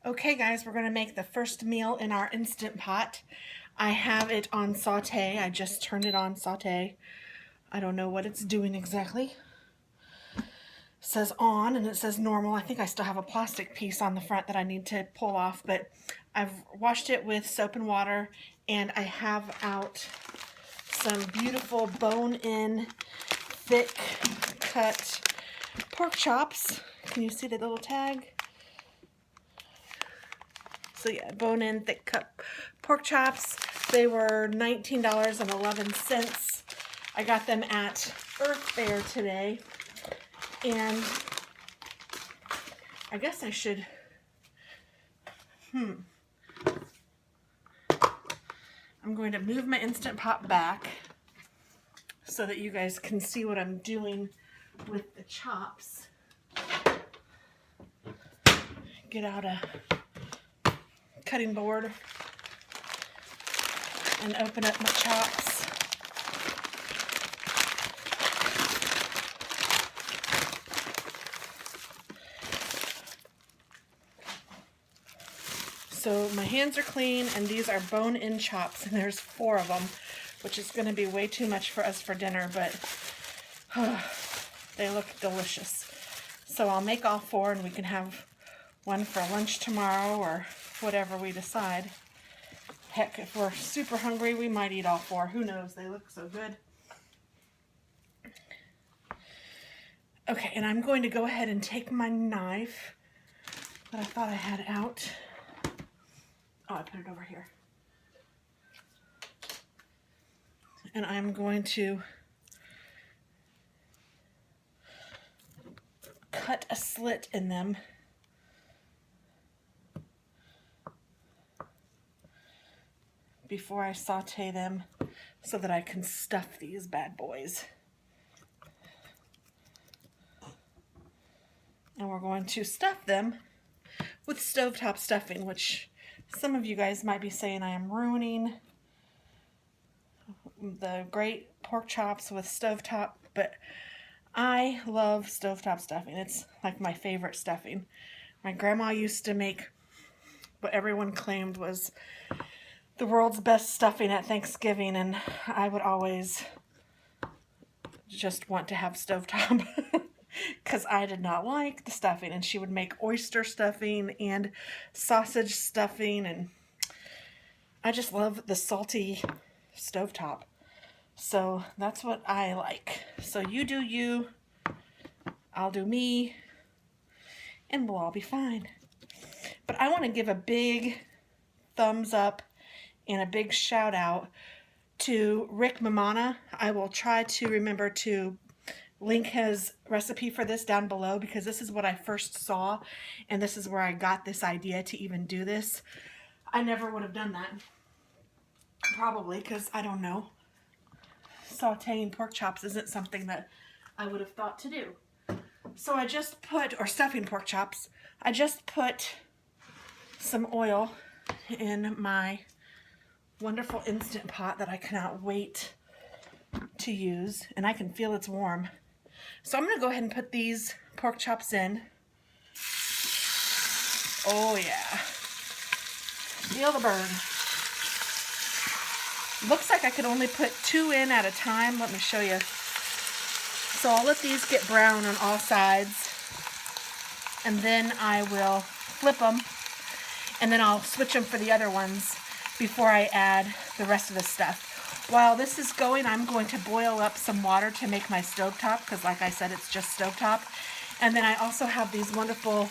Okay guys, we're going to make the first meal in our Instant Pot. I have it on saute. I just turned it on saute. I don't know what it's doing exactly. It says on and it says normal. I think I still have a plastic piece on the front that I need to pull off, but I've washed it with soap and water, and I have out some beautiful bone-in, thick cut pork chops. Can you see the little tag? So yeah, bone-in, thick cut pork chops. They were $19.11. I got them at Earth Fair today. And I guess I should, I'm going to move my Instant Pot back so that you guys can see what I'm doing with the chops. Get out a cutting board and open up my chops. So my hands are clean, and these are bone-in chops, and there's 4 of them, which is going to be way too much for us for dinner, but they look delicious. So I'll make all 4, and we can have one for lunch tomorrow or whatever we decide. Heck, if we're super hungry, we might eat all 4. Who knows? They look so good. Okay, and I'm going to go ahead and take my knife that I thought I had out. Oh, I put it over here. And I'm going to cut a slit in them before I saute them so that I can stuff these bad boys. And we're going to stuff them with stovetop stuffing, which some of you guys might be saying I am ruining the great pork chops with stovetop, but I love stovetop stuffing. It's like my favorite stuffing. My grandma used to make what everyone claimed was the world's best stuffing at Thanksgiving, and I would always just want to have stovetop because I did not like the stuffing, and she would make oyster stuffing and sausage stuffing, and I just love the salty stovetop. So that's what I like. So you do you, I'll do me, and we'll all be fine. But I want to give a big thumbs up and a big shout out to Rick Mamana. I will try to remember to link his recipe for this down below, because this is what I first saw, and this is where I got this idea to even do this. I never would have done that, probably, because I don't know, sauteing pork chops isn't something that I would have thought to do. So I just put, or stuffing pork chops, I just put some oil in my wonderful Instant Pot that I cannot wait to use, and I can feel it's warm. So I'm going to go ahead and put these pork chops in. Oh yeah. Feel the burn. Looks like I could only put 2 in at a time. Let me show you. So I'll let these get brown on all sides, and then I will flip them, and then I'll switch them for the other ones before I add the rest of the stuff. While this is going, I'm going to boil up some water to make my stovetop, because like I said, it's just stovetop. And then I also have these wonderful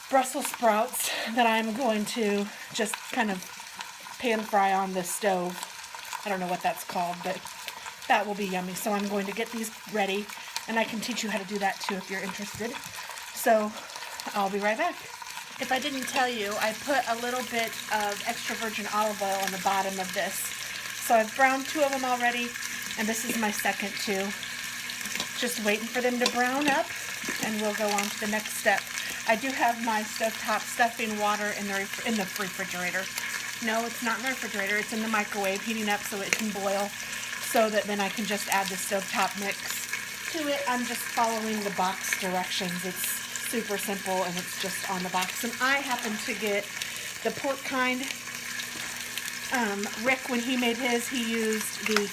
Brussels sprouts that I'm going to just kind of pan fry on the stove. I don't know what that's called, but that will be yummy. So I'm going to get these ready, and I can teach you how to do that too if you're interested. So I'll be right back. If I didn't tell you, I put a little bit of extra virgin olive oil on the bottom of this. So I've browned 2 of them already, and this is my second 2. Just waiting for them to brown up, and we'll go on to the next step. I do have my stovetop stuffing water in the refrigerator. No, it's not in the refrigerator. It's in the microwave, heating up so it can boil, so that then I can just add the stovetop mix to it. I'm just following the box directions. It's super simple, and it's just on the box. And I happen to get the pork kind. Rick, when he made his, he used the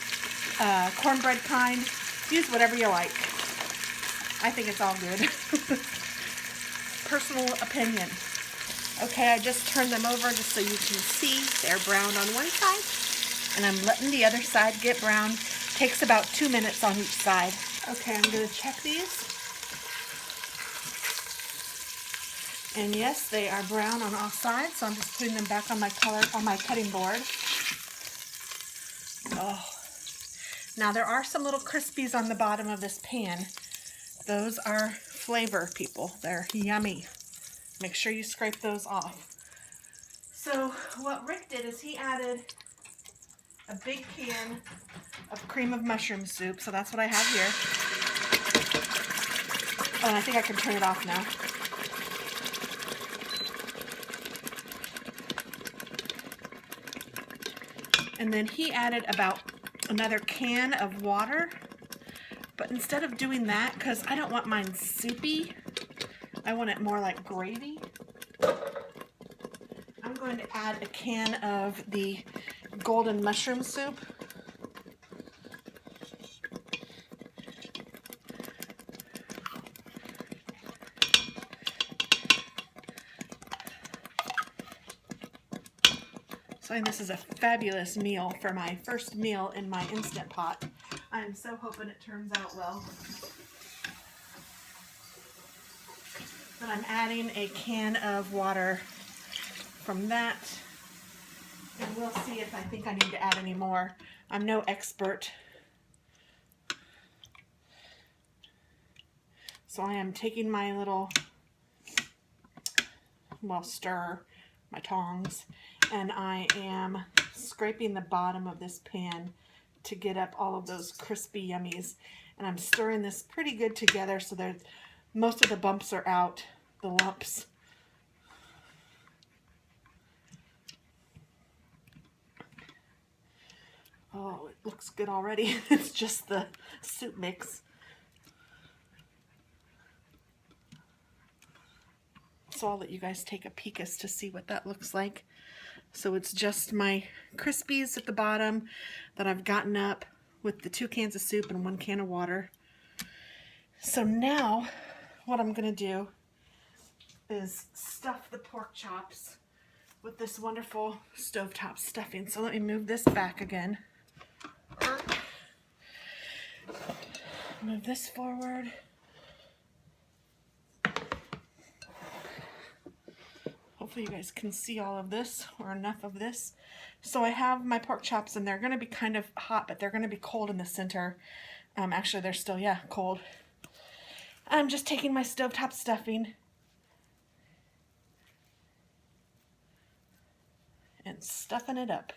cornbread kind. Use whatever you like. I think it's all good. Personal opinion. Okay, I just turned them over just so you can see they're brown on one side, and I'm letting the other side get brown. Takes about 2 minutes on each side. Okay, I'm going to check these. And yes, they are brown on all sides, so I'm just putting them back on my cutting board. Oh. Now there are some little crispies on the bottom of this pan. Those are flavor, people. They're yummy. Make sure you scrape those off. So what Rick did is he added a big can of cream of mushroom soup. So that's what I have here. Oh, and I think I can turn it off now. And then he added about another can of water. But instead of doing that, because I don't want mine soupy, I want it more like gravy, I'm going to add a can of the golden mushroom soup. So this is a fabulous meal for my first meal in my Instant Pot. I'm so hoping it turns out well. But I'm adding a can of water from that, and we'll see if I think I need to add any more. I'm no expert. So I am taking my little, stir, my tongs, and I am scraping the bottom of this pan to get up all of those crispy yummies. And I'm stirring this pretty good together so that most of the bumps are out, the lumps. Oh, it looks good already. It's just the soup mix. So I'll let you guys take a peek as to see what that looks like. So it's just my Crispies at the bottom that I've gotten up with the 2 cans of soup and 1 can of water. So now what I'm going to do is stuff the pork chops with this wonderful stovetop stuffing. So let me move this back again. Move this forward. Hopefully you guys can see all of this, or enough of this. So I have my pork chops, and they're going to be kind of hot, but they're going to be cold in the center. Actually, they're still, cold. I'm just taking my stovetop stuffing and stuffing it up.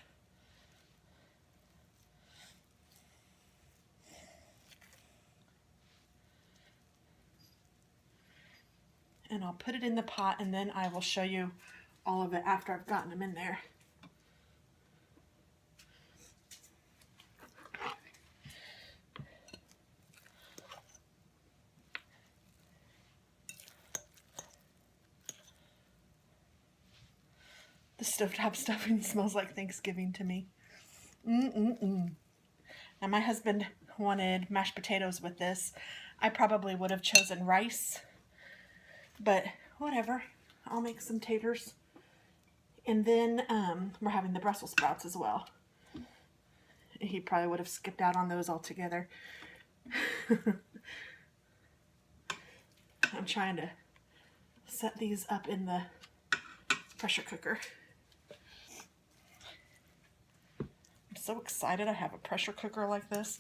And I'll put it in the pot, and then I will show you all of it after I've gotten them in there. The stovetop stuffing smells like Thanksgiving to me. Now my husband wanted mashed potatoes with this. I probably would have chosen rice, but whatever. I'll make some taters. And then we're having the Brussels sprouts as well. He probably would have skipped out on those altogether. I'm trying to set these up in the pressure cooker. I'm so excited I have a pressure cooker like this.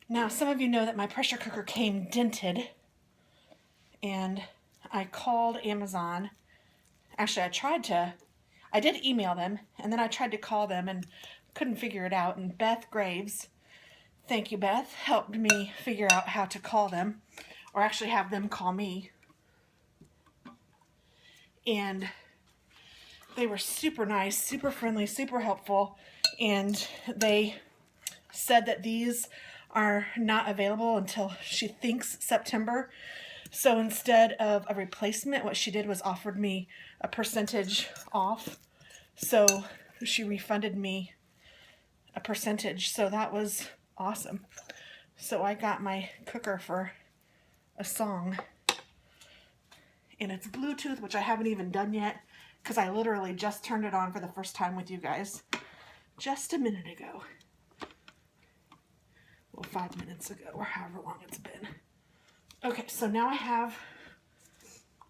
Now, some of you know that my pressure cooker came dented, and I called Amazon. Actually, I did email them, and then I tried to call them and couldn't figure it out. And Beth Graves, thank you, Beth, helped me figure out how to call them, or actually have them call me. And they were super nice, super friendly, super helpful, and they said that these are not available until she thinks September. So instead of a replacement, what she did was offered me a percentage off. So she refunded me a percentage. So that was awesome. So I got my cooker for a song. And it's Bluetooth, which I haven't even done yet because I literally just turned it on for the first time with you guys just a minute ago. Well, 5 minutes ago, or however long it's been. Okay, so now I have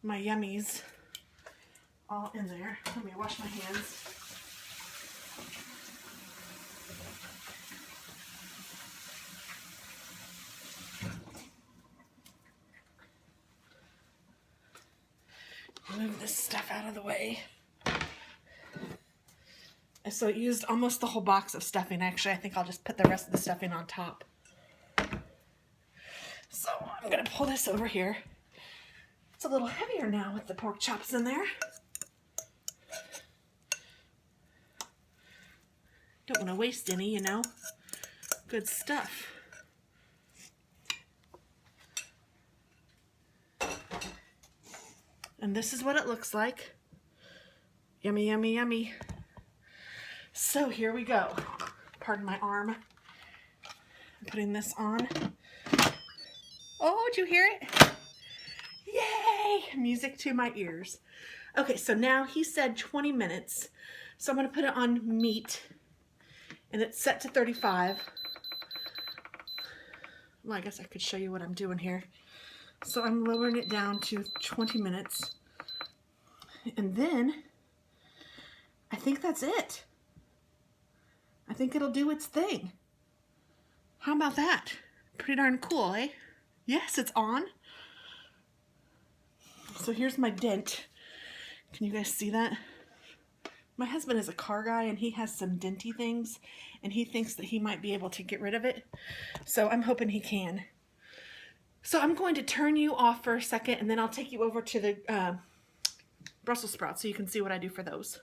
my yummies all in there. Let me wash my hands. Move this stuff out of the way. So it used almost the whole box of stuffing. Actually, I think I'll just put the rest of the stuffing on top. So I'm going to pull this over here. It's a little heavier now with the pork chops in there. Don't want to waste any, you know. Good stuff. And this is what it looks like. Yummy, yummy, yummy. So here we go. Pardon my arm. I'm putting this on. Oh, did you hear it? Yay! Music to my ears. Okay, so now he said 20 minutes. So I'm going to put it on meat. And it's set to 35. Well, I guess I could show you what I'm doing here. So I'm lowering it down to 20 minutes. And then, I think that's it. I think it'll do its thing. How about that? Pretty darn cool, eh? Yes, it's on. So here's my dent. Can you guys see that? My husband is a car guy and he has some denty things and he thinks that he might be able to get rid of it. So I'm hoping he can. So I'm going to turn you off for a second and then I'll take you over to the Brussels sprouts so you can see what I do for those.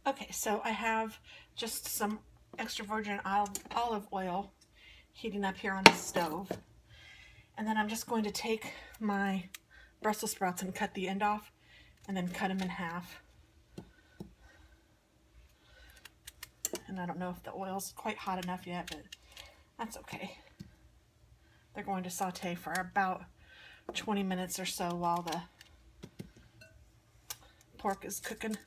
Okay, so I have just some extra virgin olive oil heating up here on the stove. And then I'm just going to take my Brussels sprouts and cut the end off and then cut them in half. And I don't know if the oil's quite hot enough yet, but that's okay. They're going to saute for about 20 minutes or so while the pork is cooking.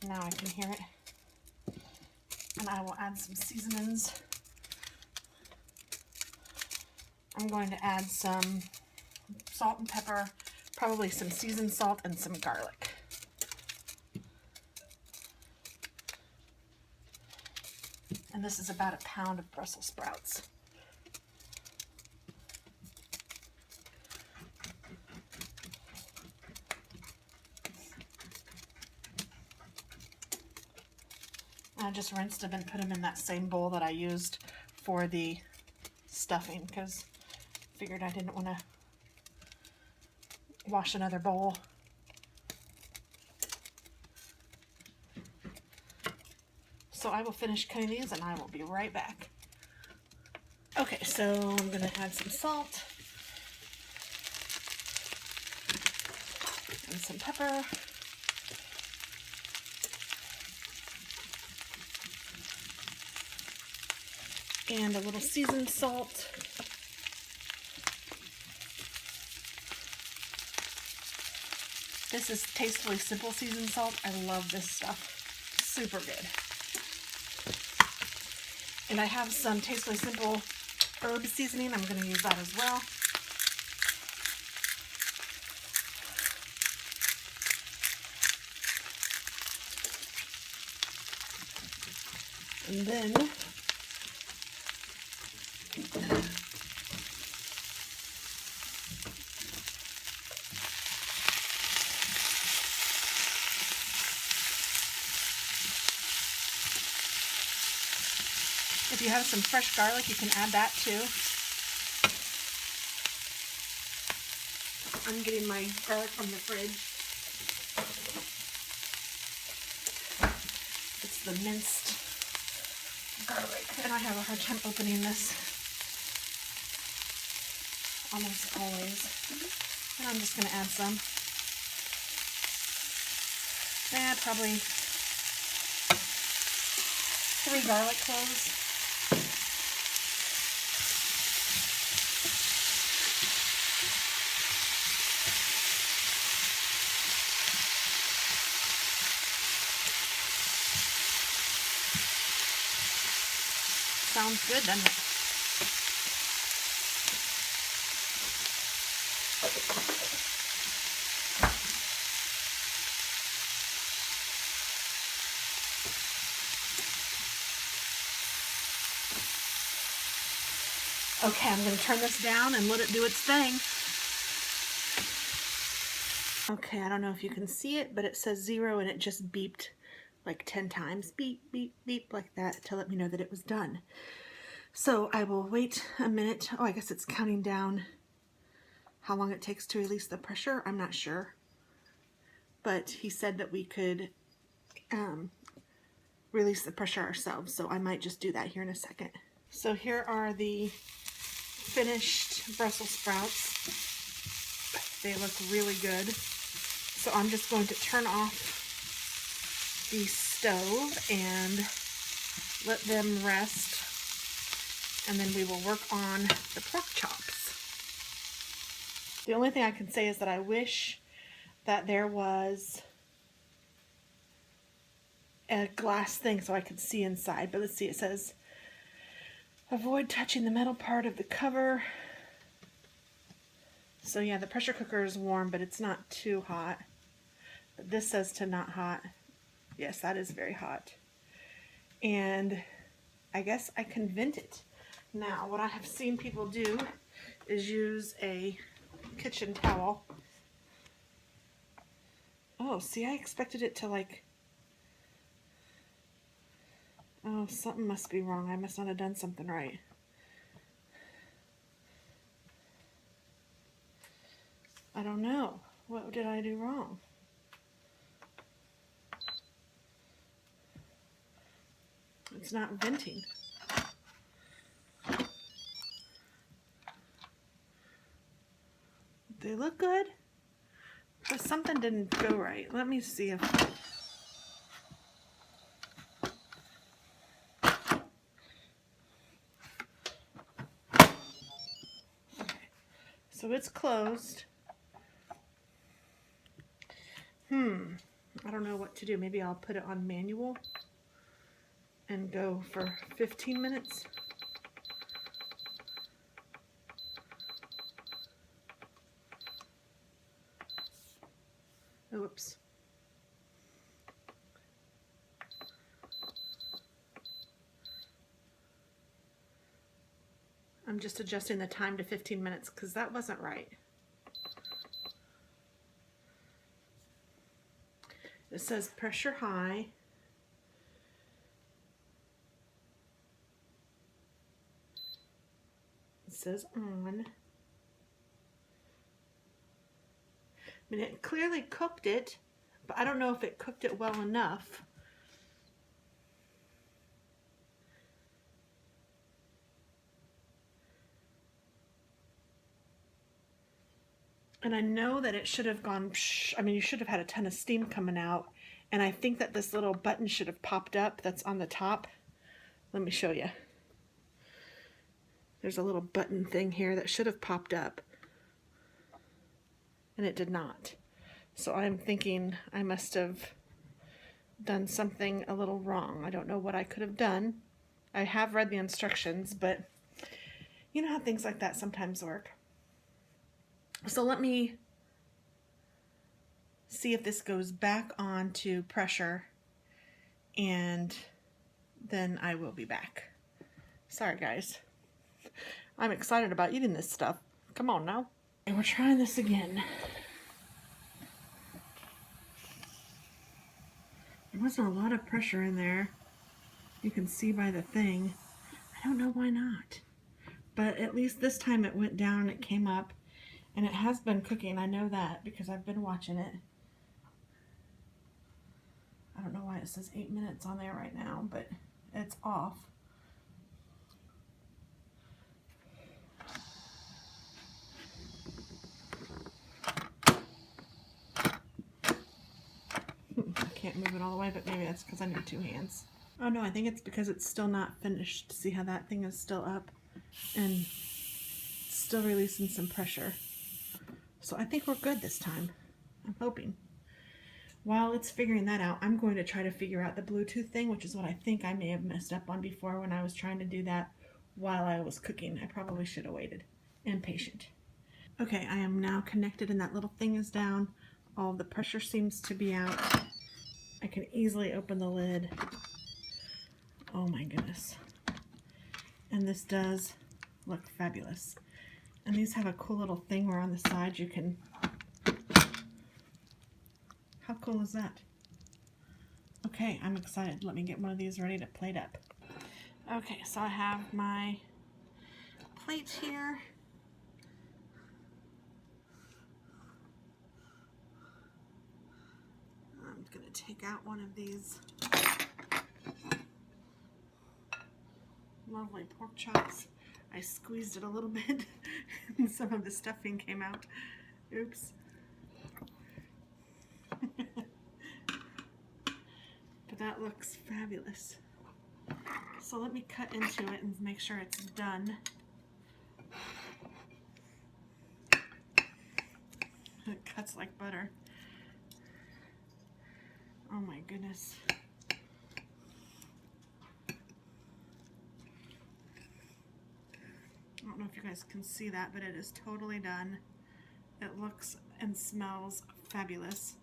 Now I can hear it. And I will add some seasonings. I'm going to add some salt and pepper, probably some seasoned salt and some garlic. And this is about a pound of Brussels sprouts. I just rinsed them and put them in that same bowl that I used for the stuffing because I figured I didn't want to wash another bowl. So I will finish cutting these and I will be right back. Okay, so I'm going to add some salt and some pepper. And a little seasoned salt. This is Tastefully Simple seasoned salt. I love this stuff. Super good. And I have some Tastefully Simple herb seasoning. I'm going to use that as well. And then if you have some fresh garlic, you can add that too. I'm getting my garlic from the fridge. It's the minced garlic, and I have a hard time opening this almost always. And I'm just going to add some. Probably 3 garlic cloves. Sounds good, doesn't it? Okay, I'm going to turn this down and let it do its thing. Okay, I don't know if you can see it, but it says 0 and it just beeped like 10 times. Beep, beep, beep, like that to let me know that it was done. So I will wait a minute. Oh, I guess it's counting down how long it takes to release the pressure. I'm not sure. But he said that we could release the pressure ourselves, so I might just do that here in a second. So here are the finished Brussels sprouts. They look really good. So I'm just going to turn off the stove and let them rest, and then we will work on the pork chops. The only thing I can say is that I wish that there was a glass thing so I could see inside, but let's see, it says avoid touching the metal part of the cover. So yeah, the pressure cooker is warm, but it's not too hot. But this says to not hot. Yes, that is very hot. And I guess I can vent it. Now, what I have seen people do is use a kitchen towel. Oh, see, I expected it to like... Oh, something must be wrong. I must not have done something right. I don't know. What did I do wrong? It's not venting. They look good, but something didn't go right. Let me see if... Okay, so it's closed. I don't know what to do. Maybe I'll put it on manual and go for 15 minutes. Oops. I'm just adjusting the time to 15 minutes because that wasn't right. It says pressure high. It says on. I mean, it clearly cooked it, but I don't know if it cooked it well enough. And I know that it should have gone, I mean, you should have had a ton of steam coming out. And I think that this little button should have popped up that's on the top. Let me show you. There's a little button thing here that should have popped up. And it did not. So I'm thinking I must have done something a little wrong. I don't know what I could have done. I have read the instructions, but you know how things like that sometimes work. So let me see if this goes back on to pressure, and then I will be back. Sorry guys. I'm excited about eating this stuff. Come on now. And we're trying this again. There wasn't a lot of pressure in there. You can see by the thing. I don't know why not. But at least this time it went down, it came up, and it has been cooking. I know that because I've been watching it. I don't know why it says 8 minutes on there right now, but it's off. move it all the way, but maybe that's because I need 2 hands. Oh no, I think it's because it's still not finished. See how that thing is still up and still releasing some pressure. So I think we're good this time. I'm hoping. While it's figuring that out, I'm going to try to figure out the Bluetooth thing, which is what I think I may have messed up on before when I was trying to do that while I was cooking. I probably should have waited. Impatient. Okay, I am now connected and that little thing is down. All the pressure seems to be out. I can easily open the lid. Oh my goodness. And this does look fabulous. And these have a cool little thing where on the side you can... How cool is that? Okay, I'm excited. Let me get one of these ready to plate up. Okay, so I have my plate here. I'm going to take out one of these lovely pork chops. I squeezed it a little bit and some of the stuffing came out. Oops. But that looks fabulous. So let me cut into it and make sure it's done. It cuts like butter. Oh my goodness. I don't know if you guys can see that, but it is totally done. It looks and smells fabulous.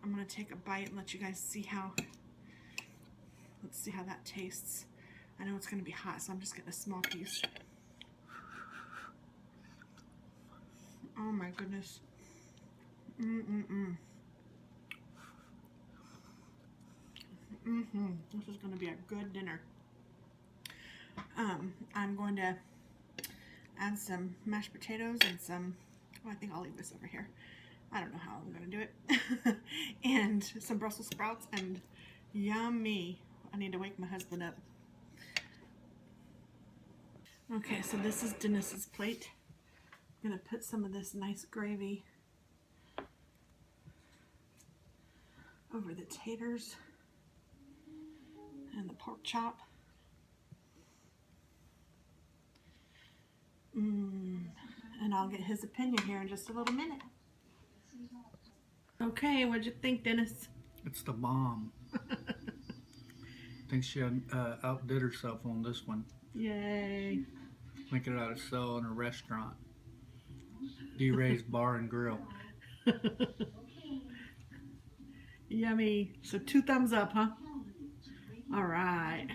I'm going to take a bite and let you guys see how, let's see how that tastes. I know it's going to be hot, so I'm just getting a small piece. Oh my goodness. This is going to be a good dinner. I'm going to add some mashed potatoes and some, oh, I think I'll leave this over here. I don't know how I'm going to do it. And some Brussels sprouts and yummy. I need to wake my husband up. Okay, so this is Dennis's plate. I'm going to put some of this nice gravy over the taters and the pork chop. And I'll get his opinion here in just a little minute. Okay, what'd you think, Dennis? It's the bomb. I think she outdid herself on this one. Yay. Think it ought to sell in a restaurant. D-Ray's Bar and Grill. Yummy. So 2 thumbs up, huh? All right.